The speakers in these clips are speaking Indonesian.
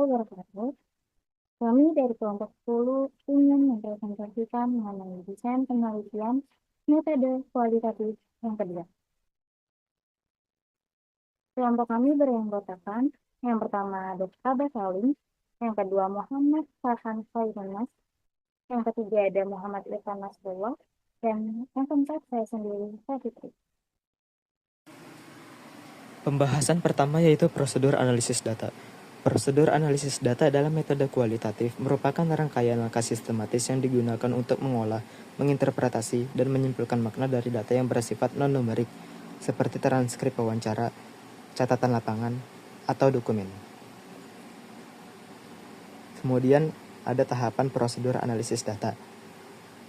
wabarakatuh. Kami dari kelompok 10 ingin mempresentasikan mengenai desain penelitian metode kualitatif yang kedua. Kelompok kami beranggotakan yang pertama Dr. Abbas Salim, yang kedua Muhammad Farhan Khairunas, yang ketiga ada Muhammad Irfan Nasrullah, dan yang keempat saya sendiri, saya Fitri. Pembahasan pertama yaitu prosedur analisis data. Prosedur analisis data dalam metode kualitatif merupakan rangkaian langkah sistematis yang digunakan untuk mengolah, menginterpretasi, dan menyimpulkan makna dari data yang bersifat non-numerik, seperti transkrip wawancara, catatan lapangan, atau dokumen. Kemudian ada tahapan prosedur analisis data.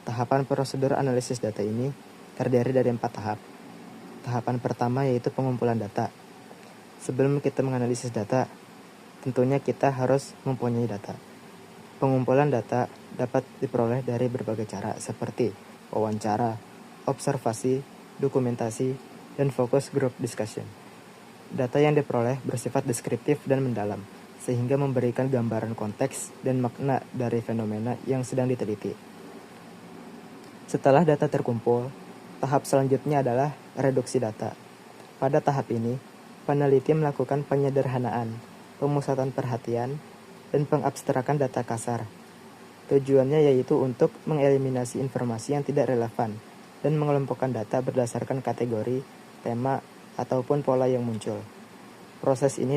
Tahapan prosedur analisis data ini terdiri dari 4 tahap. Tahapan pertama yaitu pengumpulan data. Sebelum kita menganalisis data, tentunya kita harus mempunyai data. Pengumpulan data dapat diperoleh dari berbagai cara seperti wawancara, observasi, dokumentasi, dan focus group discussion. Data yang diperoleh bersifat deskriptif dan mendalam, sehingga memberikan gambaran konteks dan makna dari fenomena yang sedang diteliti. Setelah data terkumpul, tahap selanjutnya adalah reduksi data. Pada tahap ini, peneliti melakukan penyederhanaan, pemusatan perhatian, dan pengabstrakan data kasar. Tujuannya yaitu untuk mengeliminasi informasi yang tidak relevan dan mengelompokkan data berdasarkan kategori, tema, ataupun pola yang muncul. Proses ini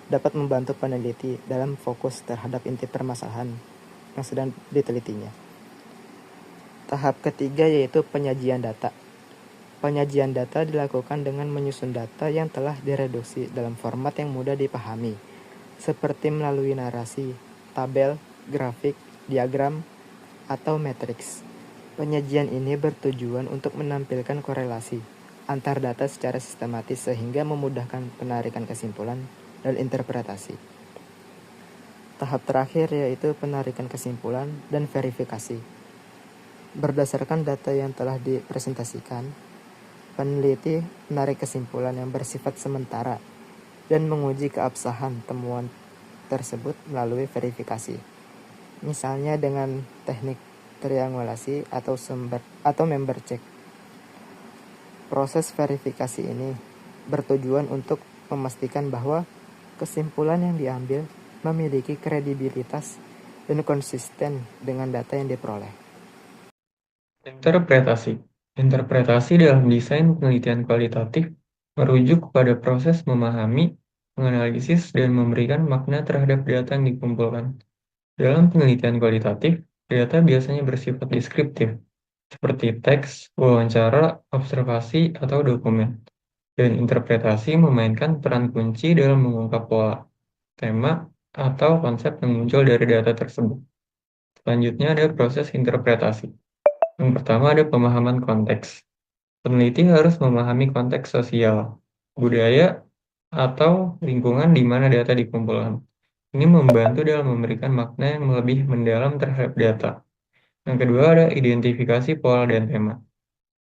dapat membantu peneliti dalam fokus terhadap inti permasalahan yang sedang ditelitinya. Tahap ketiga yaitu penyajian data. Penyajian data dilakukan dengan menyusun data yang telah direduksi dalam format yang mudah dipahami, seperti melalui narasi, tabel, grafik, diagram, atau matriks. Penyajian ini bertujuan untuk menampilkan korelasi antar data secara sistematis sehingga memudahkan penarikan kesimpulan dan interpretasi. Tahap terakhir yaitu penarikan kesimpulan dan verifikasi. Berdasarkan data yang telah dipresentasikan, peneliti menarik kesimpulan yang bersifat sementara dan menguji keabsahan temuan tersebut melalui verifikasi. Misalnya dengan teknik triangulasi atau member check. Proses verifikasi ini bertujuan untuk memastikan bahwa kesimpulan yang diambil memiliki kredibilitas dan konsisten dengan data yang diperoleh. Interpretasi. Interpretasi dalam desain penelitian kualitatif merujuk kepada proses memahami, menganalisis, dan memberikan makna terhadap data yang dikumpulkan. Dalam penelitian kualitatif, data biasanya bersifat deskriptif, seperti teks, wawancara, observasi, atau dokumen. Dan interpretasi memainkan peran kunci dalam mengungkap pola, tema, atau konsep yang muncul dari data tersebut. Selanjutnya ada proses interpretasi. Yang pertama ada pemahaman konteks. Peneliti harus memahami konteks sosial, budaya, atau lingkungan di mana data dikumpulkan. Ini membantu dalam memberikan makna yang lebih mendalam terhadap data. Yang kedua ada identifikasi pola dan tema.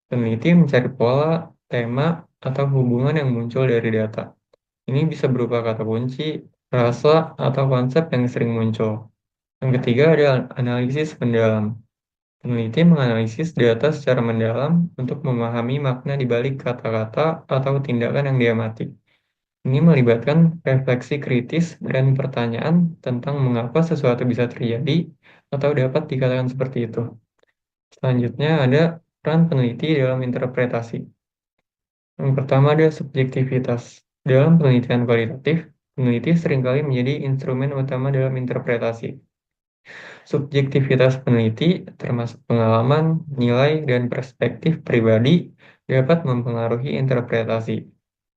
Peneliti mencari pola, tema, atau hubungan yang muncul dari data. Ini bisa berupa kata kunci, rasa, atau konsep yang sering muncul. Yang ketiga ada analisis mendalam. Peneliti menganalisis data secara mendalam untuk memahami makna di balik kata-kata atau tindakan yang diamati. Ini melibatkan refleksi kritis dan pertanyaan tentang mengapa sesuatu bisa terjadi atau dapat dikatakan seperti itu. Selanjutnya ada peran peneliti dalam interpretasi. Yang pertama ada subjektivitas. Dalam penelitian kualitatif, peneliti seringkali menjadi instrumen utama dalam interpretasi. Subjektivitas peneliti, termasuk pengalaman, nilai, dan perspektif pribadi, dapat mempengaruhi interpretasi.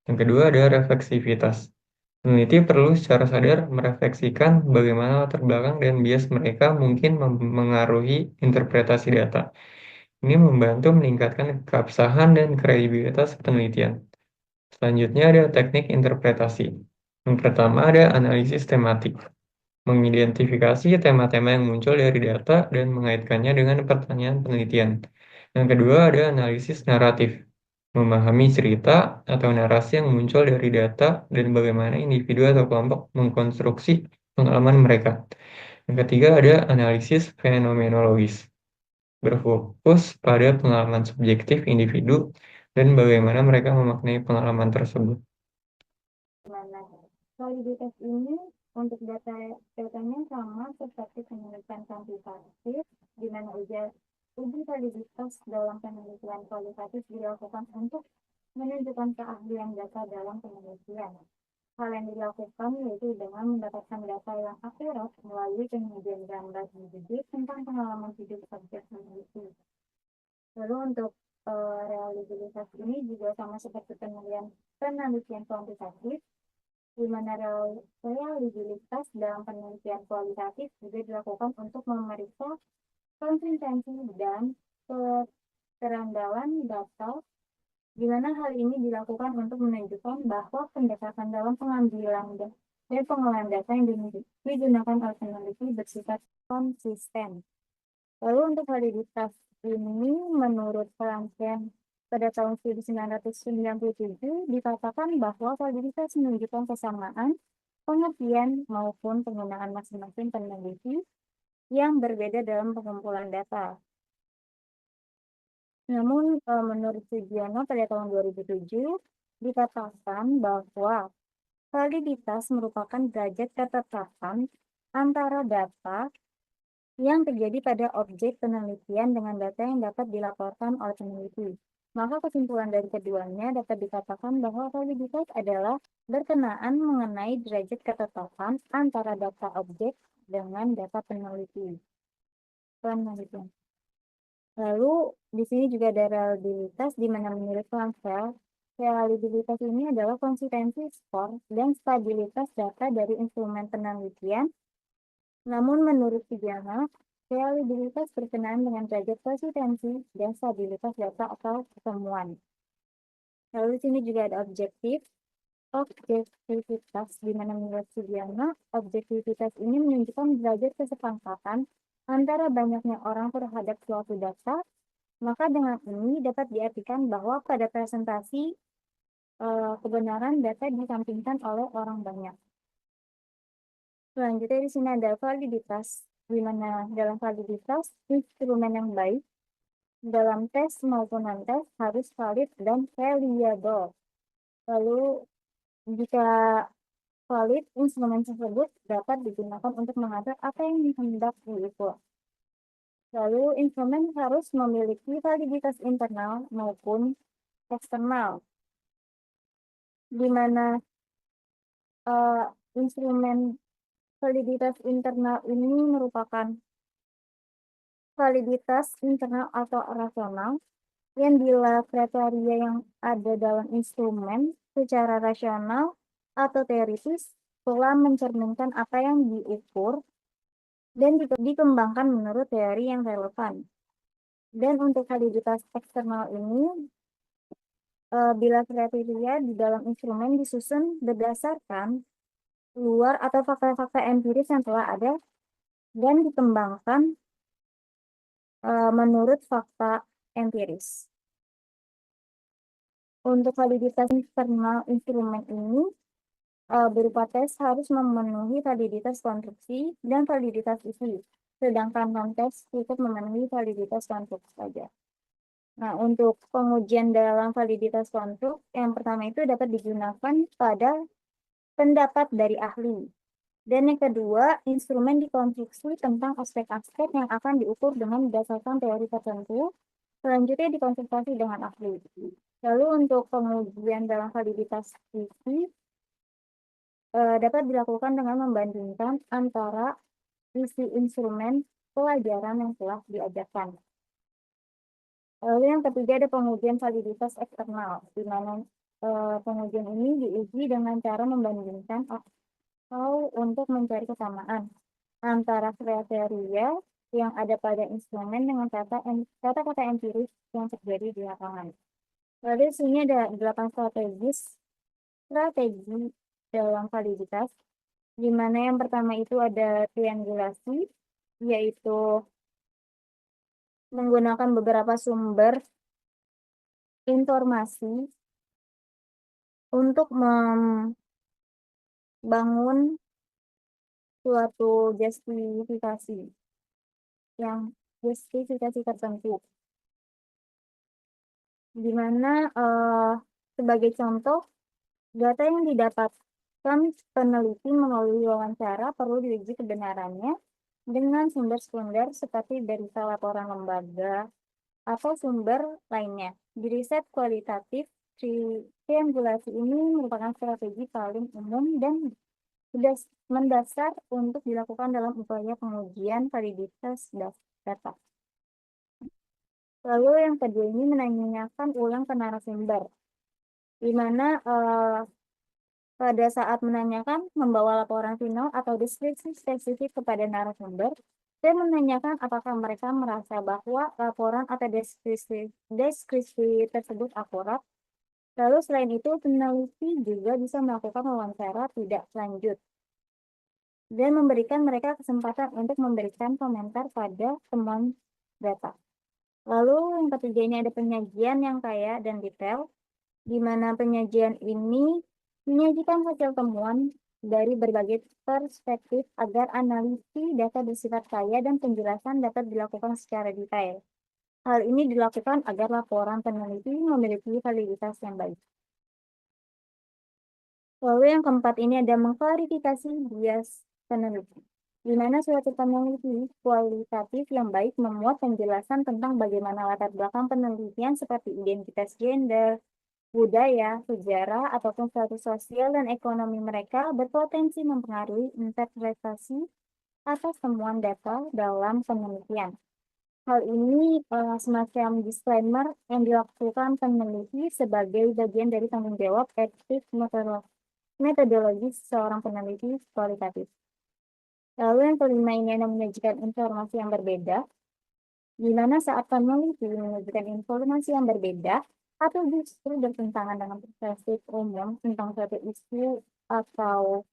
Yang kedua ada refleksivitas. Peneliti perlu secara sadar merefleksikan bagaimana latar belakang dan bias mereka mungkin mempengaruhi interpretasi data. Ini membantu meningkatkan keabsahan dan kredibilitas penelitian. Selanjutnya ada teknik interpretasi. Yang pertama ada analisis tematik. Mengidentifikasi tema-tema yang muncul dari data dan mengaitkannya dengan pertanyaan penelitian. Yang kedua ada analisis naratif. Memahami cerita atau narasi yang muncul dari data dan bagaimana individu atau kelompok mengkonstruksi pengalaman mereka. Yang ketiga ada analisis fenomenologis, berfokus pada pengalaman subjektif individu dan bagaimana mereka memaknai pengalaman tersebut. Mana validitas ini untuk datanya sama seperti penelitian kuantitatif, di mana uji validitas dalam penelitian kualitatif dilakukan untuk menunjukkan keahlian data dalam penelitian. Hal yang dilakukan yaitu dengan mendapatkan data yang akurat melalui pengujian gambar hidup tentang pengalaman hidup subjek peneliti. Lalu untuk reliabilitas ini juga sama seperti penelitian kuantitatif, di mana reliabilitas dalam penelitian kualitatif juga dilakukan untuk memeriksa konsistensi dan keterandalan data, di mana hal ini dilakukan untuk menunjukkan bahwa pendekatan dalam pengambilan dan pengolahan data yang digunakan oleh peneliti bersifat konsisten. Lalu untuk validitas ini menurut Franken pada tahun 1997 dikatakan bahwa validitas menunjukkan kesamaan pengertian maupun penggunaan masing-masing peneliti yang berbeda dalam pengumpulan data. Namun menurut Sugiono pada tahun 2007 dikatakan bahwa validitas merupakan derajat ketetapan antara data yang terjadi pada objek penelitian dengan data yang dapat dilaporkan oleh peneliti. Maka kesimpulan dari keduanya dapat dikatakan bahwa validitas adalah berkenaan mengenai derajat ketetapan antara data objek dengan data penelitian. Lalu di sini juga ada reliabilitas, di mana menurut Lancel, reliabilitas ini adalah konsistensi skor dan stabilitas data dari instrumen penelitian. Namun menurut Sugiono, reliabilitas berkenaan dengan derajat konsistensi dan stabilitas data atau temuan. Lalu di sini juga ada objektivitas, di mana menurut Sugiono, objektivitas ini menunjukkan derajat kesepakatan antara banyaknya orang terhadap suatu data. Maka dengan ini dapat diartikan bahwa pada presentasi kebenaran data disampingkan oleh orang banyak. Selanjutnya di sini ada validitas, di mana dalam validitas instrumen yang baik dalam tes maupun non-tes harus valid dan reliable. Lalu jika valid, instrumen tersebut dapat digunakan untuk mengatur apa yang hendak diukur. Lalu instrumen harus memiliki validitas internal maupun eksternal, di mana instrumen validitas internal ini merupakan validitas internal atau rasional yang bila kriteria yang ada dalam instrumen secara rasional atau teoritis telah mencerminkan apa yang diukur dan dikembangkan menurut teori yang relevan. Dan untuk validitas eksternal ini, bila kriteria di dalam instrumen disusun berdasarkan luar atau fakta-fakta empiris yang telah ada dan dikembangkan menurut fakta empiris. Untuk validitas internal instrumen ini berupa tes harus memenuhi validitas konstruksi dan validitas isi, sedangkan non-tes cukup memenuhi validitas konstruksi saja. Nah, untuk pengujian dalam validitas konstruk, yang pertama itu dapat digunakan pada pendapat dari ahli. Dan yang kedua, instrumen dikonstruksi tentang aspek-aspek yang akan diukur dengan berdasarkan teori tertentu. Selanjutnya dikonsultasi dengan ahli. Lalu untuk pengujian dalam validitas isi dapat dilakukan dengan membandingkan antara isi instrumen pelajaran yang telah diajarkan. Lalu yang ketiga ada pengujian validitas eksternal, di mana pengujian ini diuji dengan cara membandingkan atau untuk mencari kesamaan antara kriteria yang ada pada instrumen dengan kata-kata empiris yang terjadi di lapangan. Lalu di sini ada 8 strategi dalam validitas, di mana yang pertama itu ada triangulasi, yaitu menggunakan beberapa sumber informasi untuk membangun suatu justifikasi yang justifikasi tertentu, di mana sebagai contoh, data yang didapatkan peneliti melalui wawancara perlu diuji kebenarannya dengan sumber sekunder seperti berita laporan lembaga atau sumber lainnya. Di riset kualitatif, triangulasi ini merupakan strategi paling umum dan mendasar untuk dilakukan dalam upaya pengujian validitas data. Lalu yang kedua ini menanyakan ulang ke narasumber, di mana pada saat menanyakan membawa laporan final atau deskripsi spesifik kepada narasumber dan menanyakan apakah mereka merasa bahwa laporan atau deskripsi tersebut akurat. Lalu selain itu, peneliti juga bisa melakukan wawancara tidak lanjut dan memberikan mereka kesempatan untuk memberikan komentar pada temuan data. Lalu yang ketiga ini ada penyajian yang kaya dan detail, di mana penyajian ini menyajikan hasil temuan dari berbagai perspektif agar analisis data bersifat kaya dan penjelasan dapat dilakukan secara detail. Hal ini dilakukan agar laporan peneliti memiliki validitas yang baik. Lalu yang keempat ini ada mengklarifikasi bias peneliti, di mana suatu peneliti kualitatif yang baik memuat penjelasan tentang bagaimana latar belakang penelitian seperti identitas gender, budaya, sejarah, ataupun status sosial dan ekonomi mereka berpotensi mempengaruhi interpretasi atas temuan data dalam penelitian. Hal ini semacam disclaimer yang dilakukan peneliti sebagai bagian dari tanggung jawab etik metodologi seorang peneliti kualitatif. Lalu yang kelima ini ada menyajikan informasi yang berbeda, di mana saat peneliti menyajikan informasi yang berbeda atau justru bertentangan dengan perspektif umum tentang suatu isu atau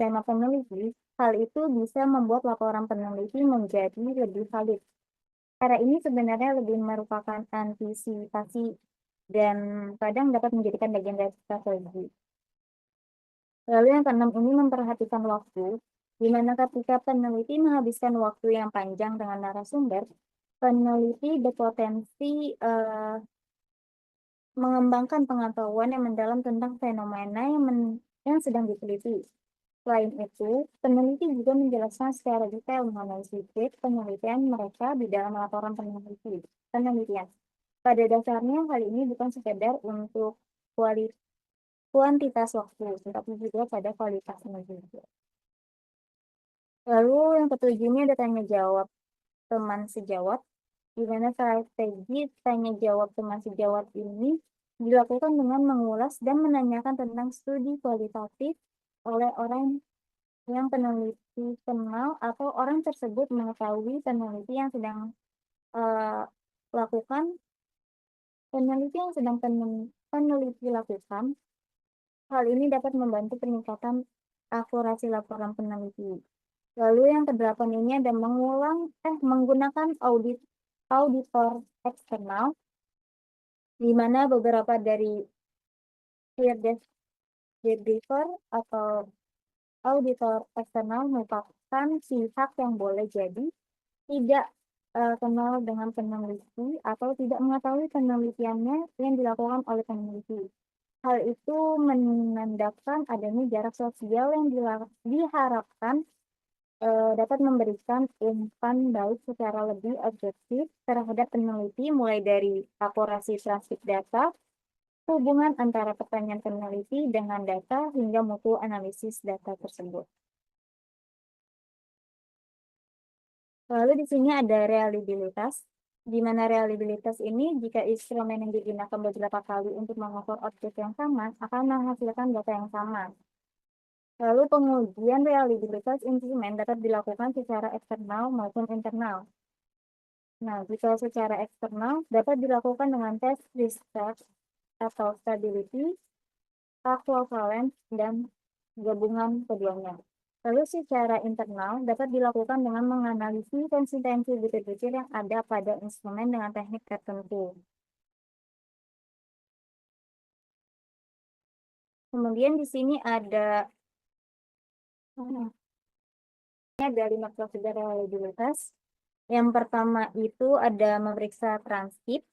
tema peneliti, hal itu bisa membuat laporan peneliti menjadi lebih valid. Cara ini sebenarnya lebih merupakan antisipasi dan kadang dapat menjadikan bagian dari strategi. Lalu yang keenam ini memperhatikan waktu, di mana ketika peneliti menghabiskan waktu yang panjang dengan narasumber, peneliti berpotensi mengembangkan pengetahuan yang mendalam tentang fenomena yang sedang diteliti. Selain itu, peneliti juga menjelaskan secara detail mengenai subjek penelitian mereka di dalam laporan penelitian. Pada dasarnya, hal ini bukan sekedar untuk kuantitas waktu, tetapi juga pada kualitasnya juga. Lalu yang ketujuh ini ada tanya jawab teman sejawat, di mana strategi tanya jawab teman sejawat ini dilakukan dengan mengulas dan menanyakan tentang studi kualitatif oleh orang yang peneliti kenal atau orang tersebut mengetahui peneliti yang sedang lakukan peneliti yang sedang peneliti lakukan. Hal ini dapat membantu peningkatan akurasi laporan peneliti. Lalu yang kedelapan ini ada menggunakan auditor eksternal, di mana beberapa dari peer reviewer atau auditor eksternal merupakan pihak yang boleh jadi tidak kenal dengan peneliti atau tidak mengetahui penelitiannya yang dilakukan oleh peneliti. Hal itu menandakan adanya jarak sosial yang diharapkan dapat memberikan umpan baik secara lebih objektif terhadap peneliti, mulai dari akurasi transkrip data, hubungan antara pertanyaan peneliti dengan data, hingga mutu analisis data tersebut. Lalu di sini ada reliabilitas, di mana reliabilitas ini jika instrumen yang digunakan beberapa kali untuk mengukur objek yang sama akan menghasilkan data yang sama. Lalu pengujian reliabilitas instrumen dapat dilakukan secara eksternal maupun internal. Nah, jika secara eksternal dapat dilakukan dengan tes research atau stability, equivalence, dan gabungan keduanya. Lalu secara internal dapat dilakukan dengan menganalisis konsistensi butir-butir yang ada pada instrumen dengan teknik tertentu. Kemudian di sini ada Ada 5 prosedur reliabilitas. Yang pertama itu ada memeriksa transkrip,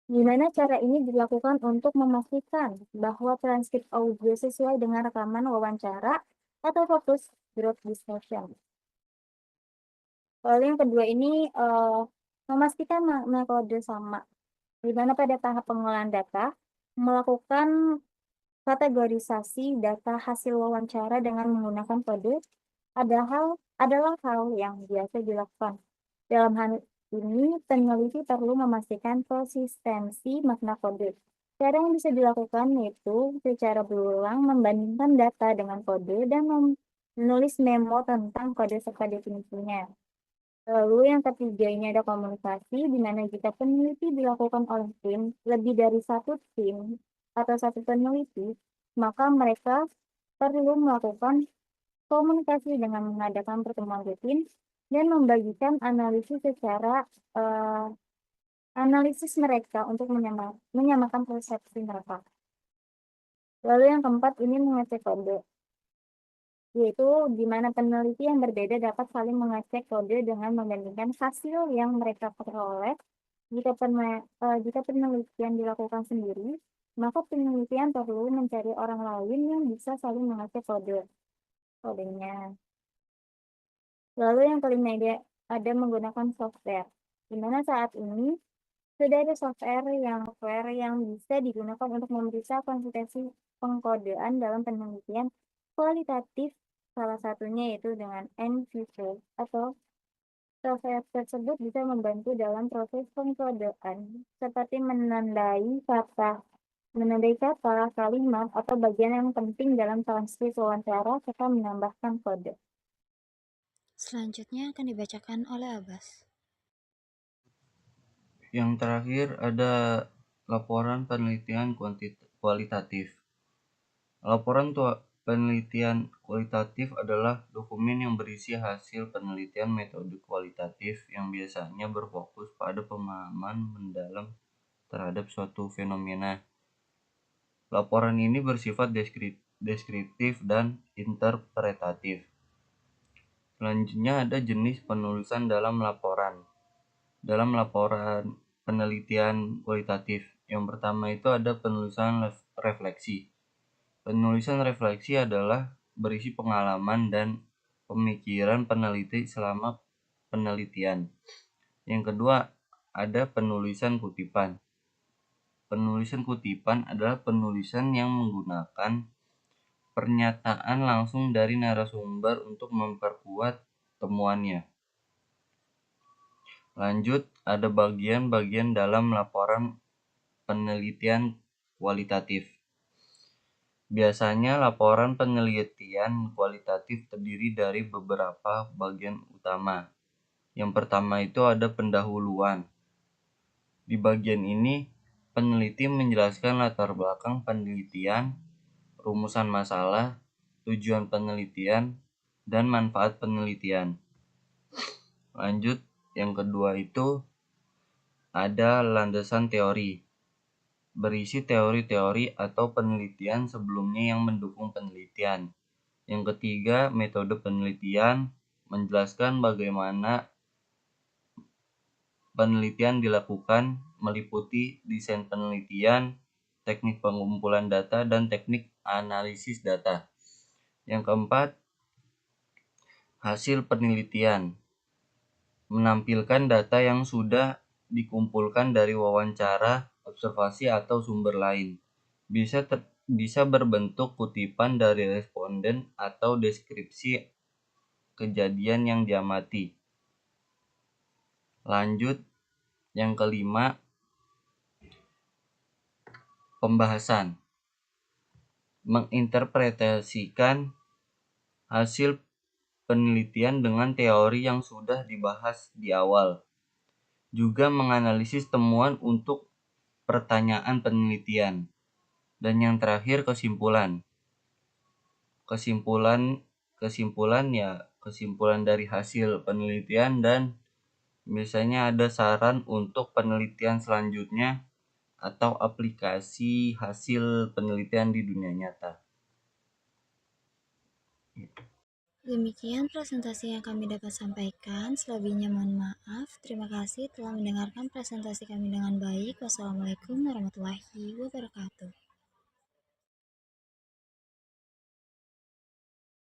di mana cara ini dilakukan untuk memastikan bahwa transkrip audio sesuai dengan rekaman wawancara atau fokus group discussion. Lalu yang kedua ini memastikan metode sama, di mana pada tahap pengolahan data melakukan kategorisasi data hasil wawancara dengan menggunakan kode adalah hal yang biasa dilakukan. Dalam hal ini, peneliti perlu memastikan konsistensi makna kode. Cara yang bisa dilakukan yaitu secara berulang membandingkan data dengan kode dan menulis memo tentang kode serta definisinya. Lalu yang ketiga ini ada komunikasi, di mana jika peneliti dilakukan oleh tim, lebih dari satu tim atau satu peneliti, maka mereka perlu melakukan komunikasi dengan mengadakan pertemuan rutin dan membagikan eh, analisis mereka untuk menyamakan persepsi mereka. Lalu yang keempat ini mengecek kode, yaitu di mana peneliti yang berbeda dapat saling mengecek kode dengan membandingkan hasil yang mereka peroleh. Jika penelitian dilakukan sendiri, maka penelitian perlu mencari orang lain yang bisa saling mengecek kodenya. Lalu yang kelima ada menggunakan software, di mana saat ini sudah ada software yang bisa digunakan untuk memeriksa konsistensi pengkodean dalam penelitian kualitatif. Salah satunya yaitu dengan NVivo atau software tersebut bisa membantu dalam proses pengkodean seperti menandai kata, kalimat, atau bagian yang penting dalam transkrip wawancara serta menambahkan kode. Selanjutnya akan dibacakan oleh Abbas. Yang terakhir ada laporan penelitian kualitatif. Laporan penelitian kualitatif adalah dokumen yang berisi hasil penelitian metode kualitatif yang biasanya berfokus pada pemahaman mendalam terhadap suatu fenomena. Laporan ini bersifat deskriptif dan interpretatif. Selanjutnya ada jenis penulisan dalam laporan. Dalam laporan penelitian kualitatif, yang pertama itu ada penulisan refleksi. Penulisan refleksi adalah berisi pengalaman dan pemikiran peneliti selama penelitian. Yang kedua, ada penulisan kutipan. Penulisan kutipan adalah penulisan yang menggunakan pernyataan langsung dari narasumber untuk memperkuat temuannya. Lanjut, ada bagian-bagian dalam laporan penelitian kualitatif. Biasanya laporan penelitian kualitatif terdiri dari beberapa bagian utama. Yang pertama itu ada pendahuluan. Di bagian ini, peneliti menjelaskan latar belakang penelitian, rumusan masalah, tujuan penelitian, dan manfaat penelitian. Lanjut, yang kedua itu ada landasan teori. Berisi teori-teori atau penelitian sebelumnya yang mendukung penelitian. Yang ketiga, metode penelitian, menjelaskan bagaimana penelitian dilakukan, meliputi desain penelitian, teknik pengumpulan data, dan teknik analisis data. Yang keempat, hasil penelitian, menampilkan data yang sudah dikumpulkan dari wawancara, observasi, atau sumber lain. Bisa berbentuk kutipan dari responden atau deskripsi kejadian yang diamati. Lanjut, yang kelima, pembahasan. Menginterpretasikan hasil penelitian dengan teori yang sudah dibahas di awal. Juga menganalisis temuan untuk pertanyaan penelitian. Dan yang terakhir, kesimpulan. Kesimpulan dari hasil penelitian, dan biasanya ada saran untuk penelitian selanjutnya atau aplikasi hasil penelitian di dunia nyata. Demikian presentasi yang kami dapat sampaikan. Selebihnya mohon maaf. Terima kasih telah mendengarkan presentasi kami dengan baik. Wassalamualaikum warahmatullahi wabarakatuh.